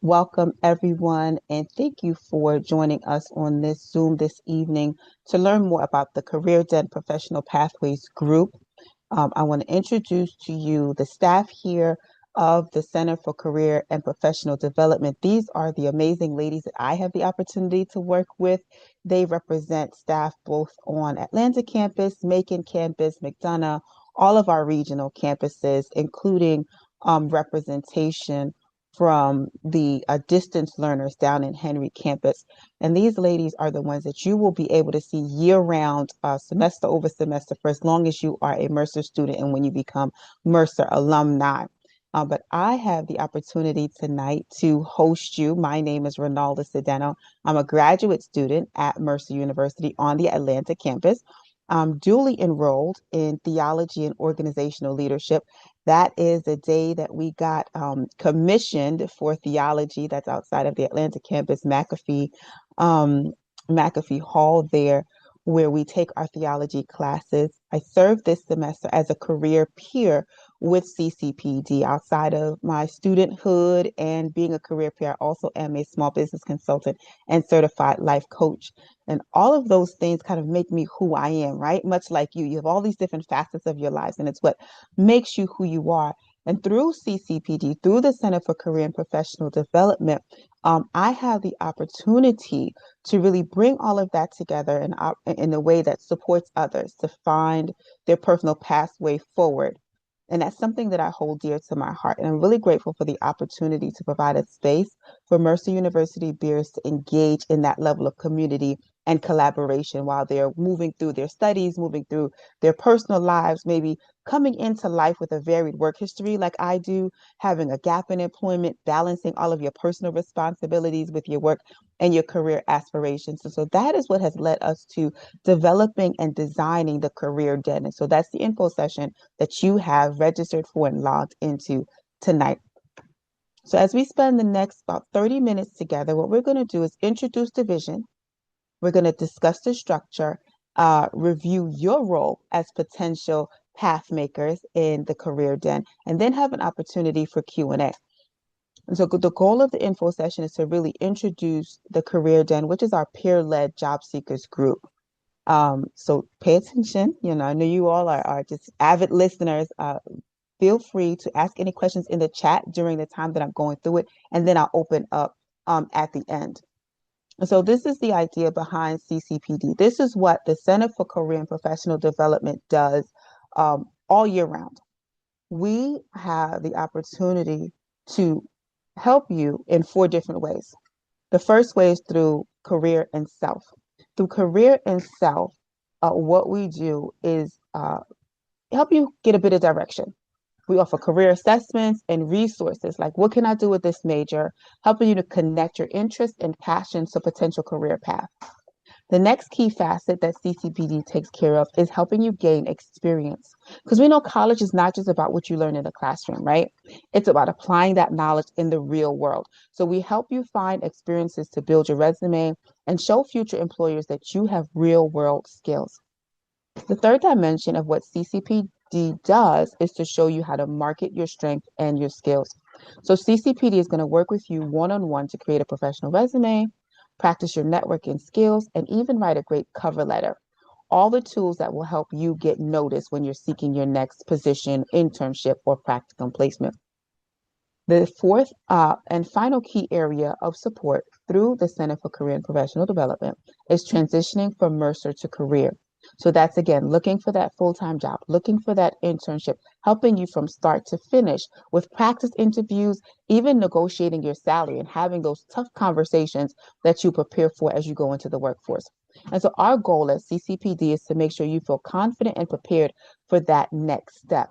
Welcome, everyone, and thank you for joining us on this Zoom this evening to learn more about the Career Den Professional Pathways Group. I want to introduce to you the staff here of the Center for Career and Professional Development. These are the amazing ladies that I have the opportunity to work with. They represent staff both on Atlanta campus, Macon campus, McDonough, all of our regional campuses, including representation from the distance learners down in Henry campus. And these ladies are the ones that you will be able to see year round, semester over semester, for as long as you are a Mercer student and when you become Mercer alumni. But I have the opportunity tonight to host you. My name is Ronalda Sedeno. I'm a graduate student at Mercer University on the Atlanta campus. I'm duly enrolled in theology and organizational leadership. That is the day that we got commissioned for theology. That's outside of the Atlanta campus, um, McAfee Hall there, where we take our theology classes. I served this semester as a career peer with CCPD. Outside of my studenthood and being a career peer, I also am a small business consultant and certified life coach. And all of those things kind of make me who I am, right? Much like you have all these different facets of your lives, and it's what makes you who you are. And through CCPD, through the Center for Career and Professional Development, I have the opportunity to really bring all of that together in a way that supports others to find their personal pathway forward. And that's something that I hold dear to my heart. And I'm really grateful for the opportunity to provide a space for Mercer University peers to engage in that level of community and collaboration while they're moving through their studies, moving through their personal lives, maybe coming into life with a varied work history like I do, having a gap in employment, balancing all of your personal responsibilities with your work and your career aspirations. And so that is what has led us to developing and designing the Career Den. And so that's the info session that you have registered for and logged into tonight. So as we spend the next about 30 minutes together, what we're going to do is introduce the vision. We're going to discuss the structure, review your role as potential path makers in the Career Den, and then have an opportunity for Q&A. And so the goal of the info session is to really introduce the Career Den, which is our peer-led job seekers group. So pay attention. I know you all are just avid listeners. Feel free to ask any questions in the chat during the time that I'm going through it, and then I'll open up at the end. So this is the idea behind CCPD. This is what the Center for Career and Professional Development does all year round. We have the opportunity to help you in 4 different ways. The first way is through career and self. Through career and self, what we do is help you get a bit of direction. We offer career assessments and resources like what can I do with this major, helping you to connect your interests and passions to potential career path. The next key facet that CCPD takes care of is helping you gain experience. Because we know college is not just about what you learn in the classroom, right? It's about applying that knowledge in the real world. So we help you find experiences to build your resume and show future employers that you have real world skills. The third dimension of what CCPD does is to show you how to market your strength and your skills. So CCPD is going to work with you one-on-one to create a professional resume, practice your networking skills, and even write a great cover letter. All the tools that will help you get noticed when you're seeking your next position, internship, or practicum placement. The fourth and final key area of support through the Center for Career and Professional Development is transitioning from Mercer to career. So that's again, looking for that full-time job, looking for that internship, helping you from start to finish with practice interviews, even negotiating your salary and having those tough conversations that you prepare for as you go into the workforce. And so our goal as CCPD is to make sure you feel confident and prepared for that next step.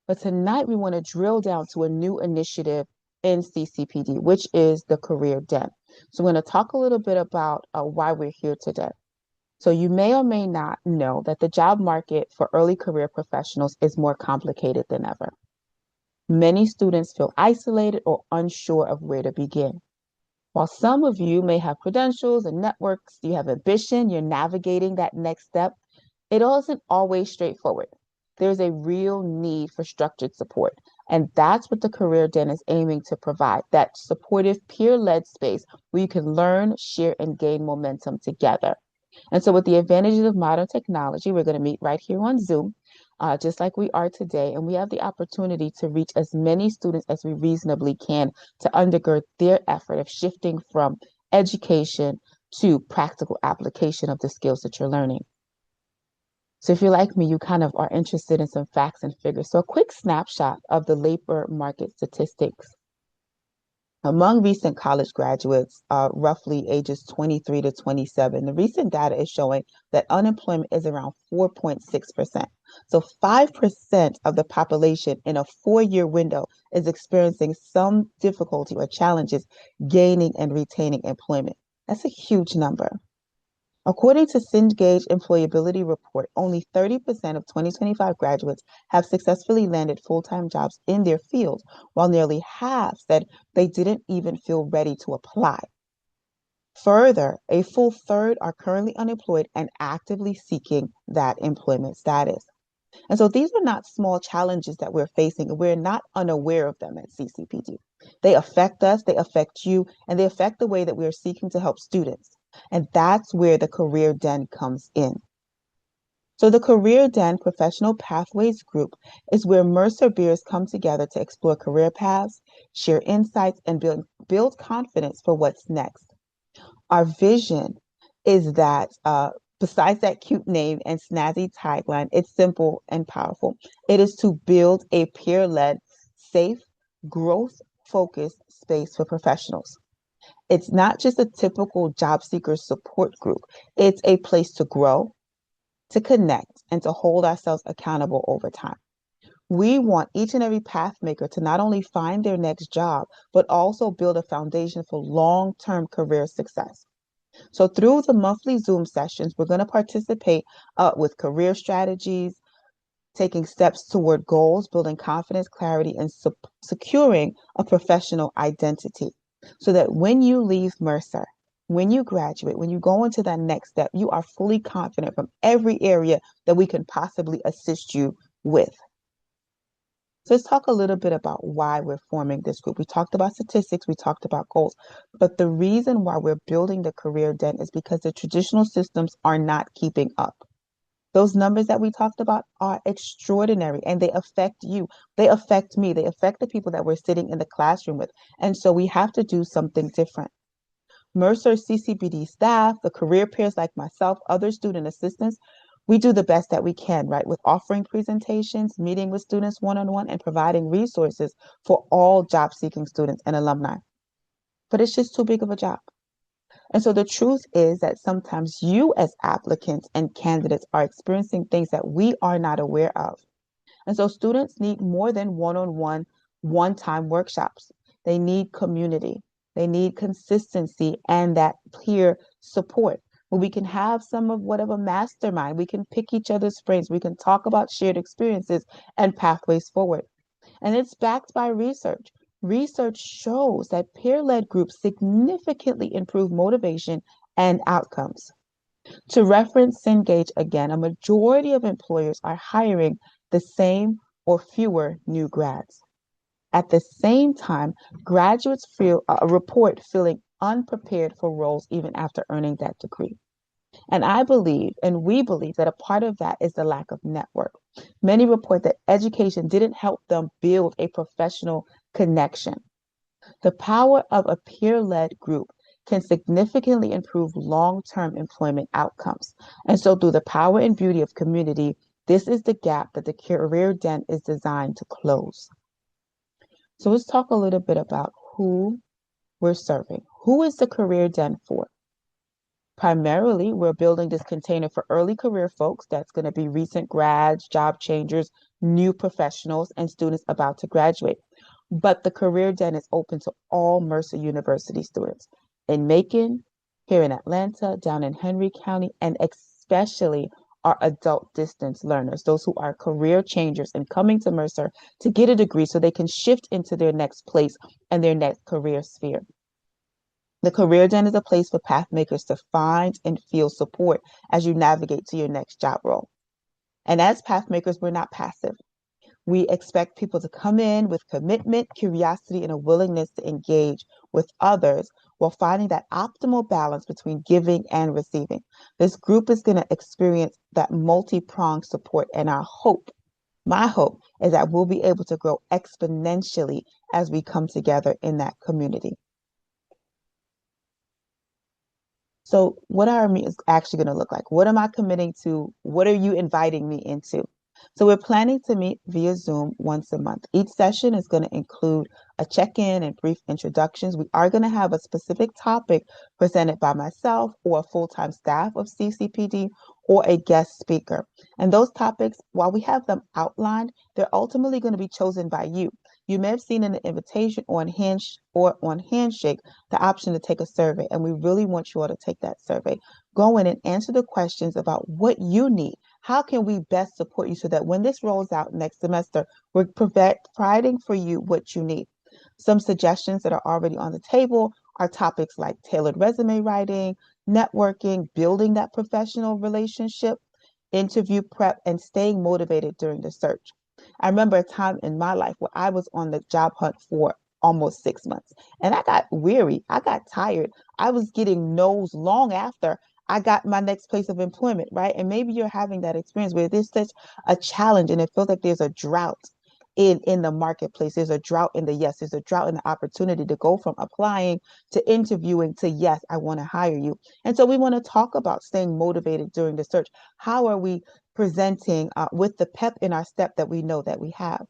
But tonight we want to drill down to a new initiative in CCPD, which is the Career Den. So we're going to talk a little bit about why we're here today. So you may or may not know that the job market for early career professionals is more complicated than ever. Many students feel isolated or unsure of where to begin. While some of you may have credentials and networks, you have ambition, you're navigating that next step, it isn't always straightforward. There's a real need for structured support, And that's what the Career Den is aiming to provide, that supportive peer-led space where you can learn, share, and gain momentum together. And so with the advantages of modern technology, we're going to meet right here on Zoom, just like we are today. And we have the opportunity to reach as many students as we reasonably can to undergird their effort of shifting from education to practical application of the skills that you're learning. So if you're like me, you kind of are interested in some facts and figures. So a quick snapshot of the labor market statistics. Among recent college graduates, roughly ages 23 to 27, the recent data is showing that unemployment is around 4.6%. So 5% of the population in a 4-year window is experiencing some difficulty or challenges gaining and retaining employment. That's a huge number. According to Cengage Employability Report, only 30% of 2025 graduates have successfully landed full-time jobs in their field, while nearly half said they didn't even feel ready to apply. Further, a full third are currently unemployed and actively seeking that employment status. And so these are not small challenges that we're facing, and we're not unaware of them at CCPD. They affect us, they affect you, and they affect the way that we are seeking to help students. And that's where the Career Den comes in. So the Career Den Professional Pathways Group is where Mercer peers come together to explore career paths, share insights, and build confidence for what's next. Our vision is that besides that cute name and snazzy tagline, it's simple and powerful. It is to build a peer-led, safe, growth-focused space for professionals. It's not just a typical job seeker support group. It's a place to grow, to connect, and to hold ourselves accountable over time. We want each and every path maker to not only find their next job, but also build a foundation for long-term career success. So through the monthly Zoom sessions, we're going to participate with career strategies, taking steps toward goals, building confidence, clarity, and securing a professional identity. So that when you leave Mercer, when you graduate, when you go into that next step, you are fully confident from every area that we can possibly assist you with. So let's talk a little bit about why we're forming this group. We talked about statistics, we talked about goals, but the reason why we're building the Career Den is because the traditional systems are not keeping up. Those numbers that we talked about are extraordinary, and they affect you. They affect me. They affect the people that we're sitting in the classroom with. And so we have to do something different. Mercer CCPD staff, the career peers like myself, other student assistants, we do the best that we can, right? With offering presentations, meeting with students one-on-one, and providing resources for all job-seeking students and alumni. But it's just too big of a job. And so the truth is that sometimes you as applicants and candidates are experiencing things that we are not aware of. And so students need more than one-on-one, one-time workshops. They need community. They need consistency and that peer support where we can have some of whatever mastermind. We can pick each other's brains. We can talk about shared experiences and pathways forward. And it's backed by research. Research shows that peer-led groups significantly improve motivation and outcomes. To reference Cengage again, a majority of employers are hiring the same or fewer new grads. At the same time, graduates report feeling unprepared for roles even after earning that degree. And I believe, and we believe, that a part of that is the lack of network. Many report that education didn't help them build a professional connection. The power of a peer-led group can significantly improve long-term employment outcomes. And so through the power and beauty of community, this is the gap that the Career Den is designed to close. So let's talk a little bit about who we're serving. Who is the Career Den for? Primarily, we're building this container for early career folks. That's going to be recent grads, job changers, new professionals, and students about to graduate. But the Career Den is open to all Mercer University students in Macon, here in Atlanta, down in Henry County, and especially our adult distance learners, those who are career changers and coming to Mercer to get a degree so they can shift into their next place and their next career sphere. The Career Den is a place for path makers to find and feel support as you navigate to your next job role. And as path makers, we're not passive. We expect people to come in with commitment, curiosity, and a willingness to engage with others while finding that optimal balance between giving and receiving. This group is going to experience that multi-pronged support, and my hope is that we'll be able to grow exponentially as we come together in that community. So, what are meetings actually going to look like? What am I committing to? What are you inviting me into? So, we're planning to meet via Zoom once a month. Each session is going to include a check in and brief introductions. We are going to have a specific topic presented by myself or a full time staff of CCPD or a guest speaker. And those topics, while we have them outlined, they're ultimately going to be chosen by you. You may have seen in the invitation or on Handshake the option to take a survey, and we really want you all to take that survey. Go in and answer the questions about what you need. How can we best support you so that when this rolls out next semester, we're providing for you what you need? Some suggestions that are already on the table are topics like tailored resume writing, networking, building that professional relationship, interview prep, and staying motivated during the search. I remember a time in my life where I was on the job hunt for almost 6 months and I got weary. I got tired. I was getting no's long after I got my next place of employment, right? And maybe you're having that experience where there's such a challenge and it feels like there's a drought in the marketplace. There's a drought in the yes, there's a drought in the opportunity to go from applying to interviewing to yes, I want to hire you. And so we want to talk about staying motivated during the search. How are we presenting with the pep in our step that we know that we have?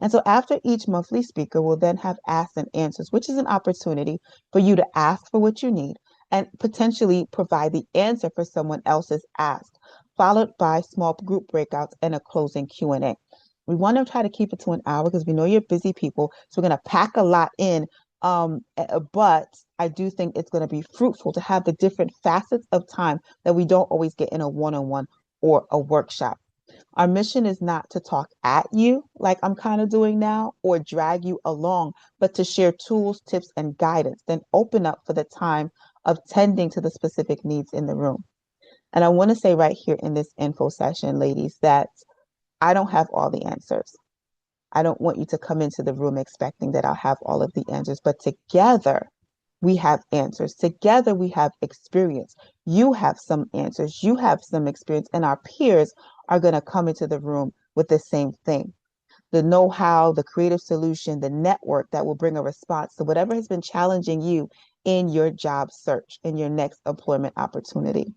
And so after each monthly speaker, we'll then have asks and answers, which is an opportunity for you to ask for what you need and potentially provide the answer for someone else's ask, followed by small group breakouts and a closing Q&A. We want to try to keep it to an hour because we know you're busy people. So we're going to pack a lot in. But I do think it's going to be fruitful to have the different facets of time that we don't always get in a one-on-one or a workshop. Our mission is not to talk at you like I'm kind of doing now or drag you along, but to share tools, tips, and guidance, then open up for the time of tending to the specific needs in the room. And I want to say right here in this info session, ladies, that I don't have all the answers. I don't want you to come into the room expecting that I'll have all of the answers, but together we have answers. Together we have experience. You have some answers, you have some experience, and our peers are going to come into the room with the same thing. The know-how, the creative solution, the network that will bring a response to whatever has been challenging you in your job search, in your next employment opportunity.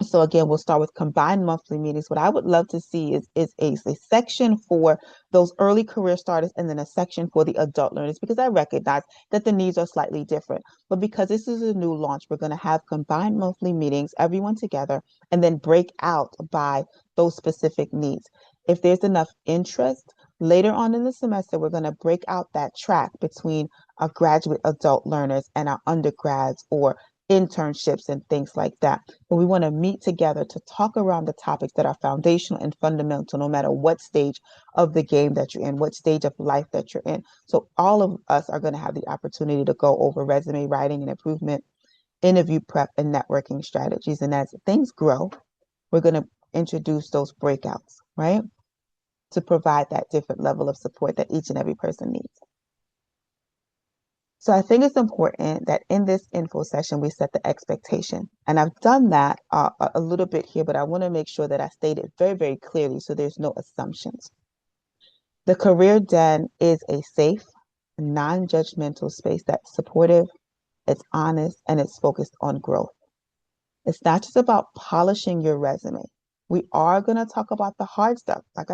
So again, we'll start with combined monthly meetings. What I would love to see is a section for those early career starters and then a section for the adult learners, because I recognize that the needs are slightly different. But because this is a new launch, we're going to have combined monthly meetings, everyone together, and then break out by those specific needs. If there's enough interest, later on in the semester, we're going to break out that track between our graduate adult learners and our undergrads or internships and things like that. But we want to meet together to talk around the topics that are foundational and fundamental, no matter what stage of the game that you're in, what stage of life that you're in. So all of us are going to have the opportunity to go over resume writing and improvement, interview prep, and networking strategies. And as things grow, we're going to introduce those breakouts, right? To provide that different level of support that each and every person needs. So I think it's important that in this info session, we set the expectation. And I've done that a little bit here, but I want to make sure that I state it very, very clearly so there's no assumptions. The Career Den is a safe, non-judgmental space that's supportive, it's honest, and it's focused on growth. It's not just about polishing your resume. We are going to talk about the hard stuff, like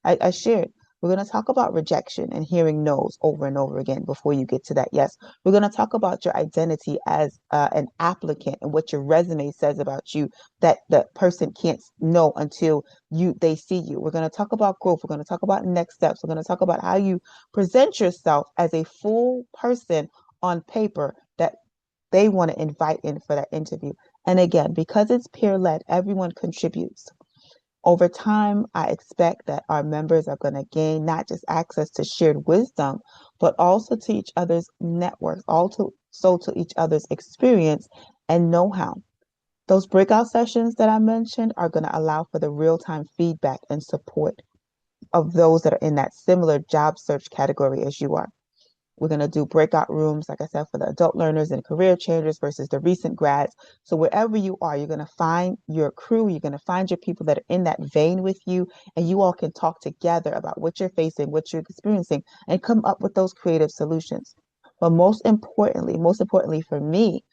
I shared. We're going to talk about rejection and hearing no's over and over again before you get to that yes. We're going to talk about your identity as an applicant and what your resume says about you that the person can't know until they see you. We're going to talk about growth. We're going to talk about next steps. We're going to talk about how you present yourself as a full person on paper that they want to invite in for that interview. And again, because it's peer-led, everyone contributes. Over time, I expect that our members are going to gain not just access to shared wisdom, but also to each other's networks, also to each other's experience and know-how. Those breakout sessions that I mentioned are going to allow for the real-time feedback and support. of those that are in that similar job search category as you are. We're going to do breakout rooms, like I said, for the adult learners and career changers versus the recent grads. So wherever you are, you're going to find your crew, you're going to find your people that are in that vein with you, and you all can talk together about what you're facing, what you're experiencing, and come up with those creative solutions. But most importantly for me,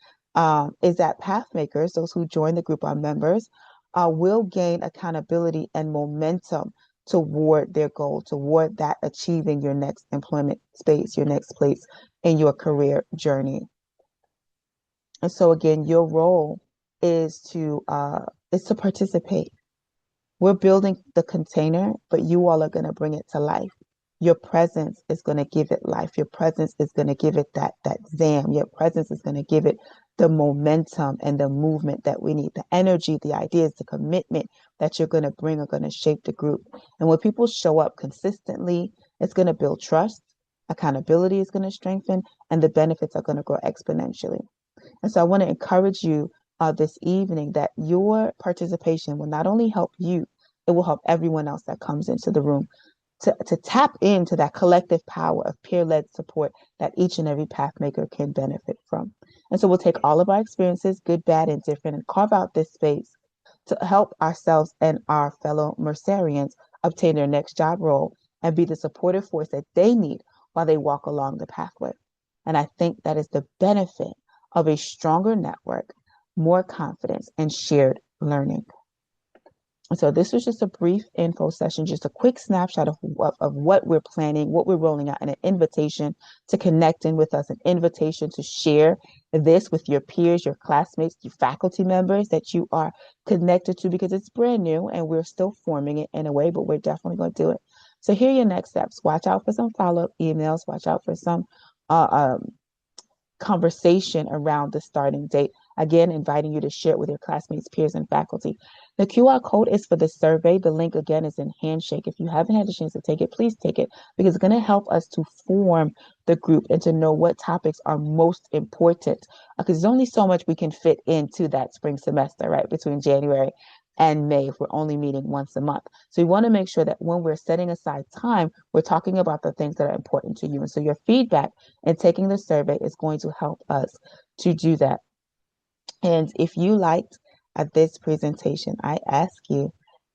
is that path makers, those who join the group, are members, will gain accountability and momentum toward their goal, toward that achieving your next employment space, your next place in your career journey. And so again, your role is to participate. We're building the container, but you all are going to bring it to life. Your presence is going to give it life. Your presence is going to give it that zam. Your presence is going to give it the momentum and the movement that we need. The energy, the ideas, the commitment that you're going to bring are going to shape the group. And when people show up consistently, it's going to build trust. Accountability is going to strengthen, and the benefits are going to grow exponentially. And so I want to encourage you this evening that your participation will not only help you, it will help everyone else that comes into the room to tap into that collective power of peer-led support that each and every path maker can benefit from. And so we'll take all of our experiences, good, bad, and different, and carve out this space to help ourselves and our fellow Mercerians obtain their next job role and be the supportive force that they need while they walk along the pathway. And I think that is the benefit of a stronger network, more confidence, and shared learning. So this was just a brief info session, just a quick snapshot of what we're planning, what we're rolling out, and an invitation to connect in with us, an invitation to share this with your peers, your classmates, your faculty members that you are connected to, because it's brand new and we're still forming it in a way, but we're definitely going to do it. So here are your next steps. Watch out for some follow-up emails. Watch out for some uh, um, conversation around the starting date. Again, inviting you to share it with your classmates, peers, and faculty. The QR code is for the survey. The link again is in Handshake. If you haven't had a chance to take it, please take it, because it's going to help us to form the group and to know what topics are most important. Because there's only so much we can fit into that spring semester, right? Between January and May, if we're only meeting once a month. So we want to make sure that when we're setting aside time, we're talking about the things that are important to you. And so your feedback and taking the survey is going to help us to do that. And if you liked this presentation, I ask you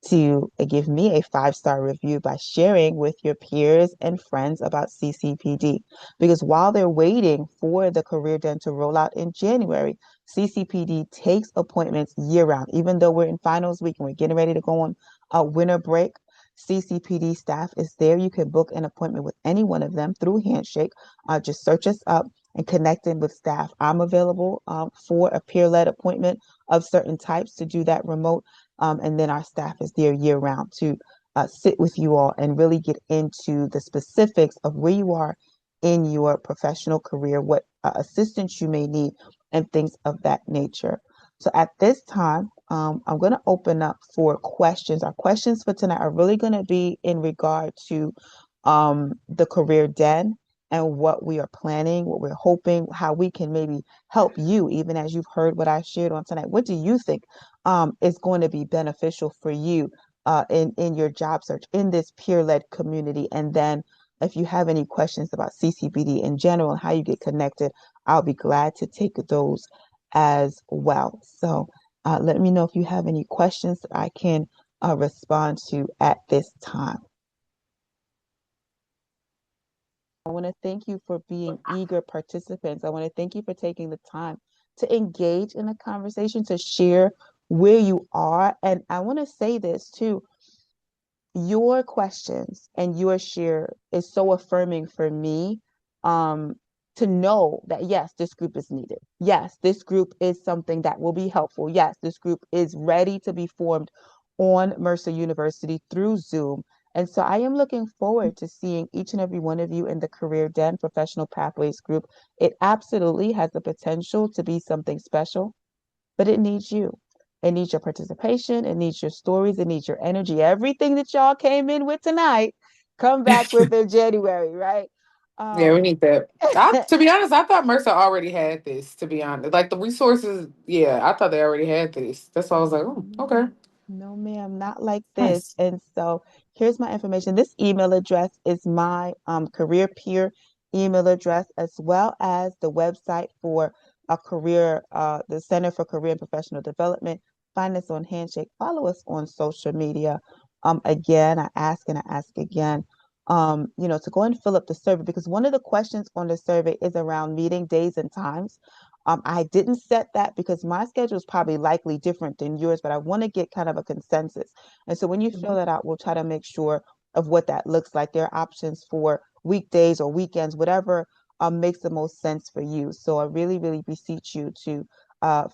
to give me a 5-star review by sharing with your peers and friends about CCPD. Because while they're waiting for the Career Den to roll out in January, CCPD takes appointments year round. Even though we're in finals week and we're getting ready to go on a winter break, CCPD staff is there. You can book an appointment with any one of them through Handshake. Just search us up and connecting with staff. I'm available for a peer-led appointment of certain types to do that remote. And then our staff is there year round to sit with you all and really get into the specifics of where you are in your professional career, what assistance you may need, and things of that nature. So at this time, I'm going to open up for questions. Our questions for tonight are really going to be in regard to the Career Den and what we are planning, what we're hoping, how we can maybe help you, even as you've heard what I shared on tonight. What do you think is going to be beneficial for you in your job search in this peer-led community? And then if you have any questions about CCPD in general and how you get connected, I'll be glad to take those as well. So let me know if you have any questions that I can respond to at this time. I want to thank you for being eager participants. I want to thank you for taking the time to engage in a conversation, to share where you are. And I want to say this too, your questions and your share is so affirming for me um, to know that yes, this group is needed. Yes, this group is something that will be helpful. Yes, this group is ready to be formed on Mercer University through Zoom. And so I am looking forward to seeing each and every one of you in the Career Den Professional Pathways group. It absolutely has the potential to be something special, but it needs you. It needs your participation. It needs your stories. It needs your energy. Everything that y'all came in with tonight, come back with in January, right? Yeah, we Um, need that. To be honest, I thought Mercer already had this. To be honest, like the resources, yeah, I thought they already had this. That's why I was like, oh, okay, no, ma'am, not like this. nice. And so Here's my information. This email address is my career peer email address, as well as the website for a career, the Center for Career and Professional Development. Find us on Handshake. Follow us on social media. Again, I ask and I ask again, to go and fill up the survey, because one of the questions on the survey is around meeting days and times. I didn't set that because my schedule is probably likely different than yours, but I want to get kind of a consensus. And so when you fill Mhm. that out, we'll try to make sure of what that looks like. There are options for weekdays or weekends, whatever makes the most sense for you. So I really, really beseech you to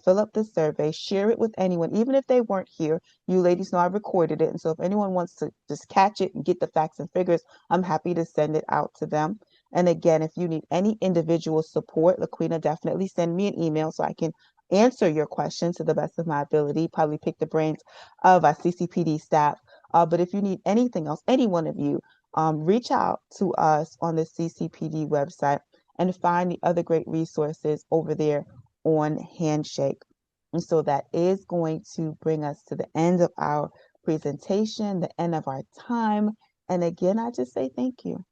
fill up the survey, share it with anyone, even if they weren't here. You ladies know I recorded it. And so if anyone wants to just catch it and get the facts and figures, I'm happy to send it out to them. And again, if you need any individual support, Laquina, definitely send me an email so I can answer your questions to the best of my ability, probably pick the brains of our CCPD staff. But if you need anything else, any one of you, reach out to us on the CCPD website and find the other great resources over there on Handshake. And so that is going to bring us to the end of our presentation, the end of our time. And again, I just say thank you.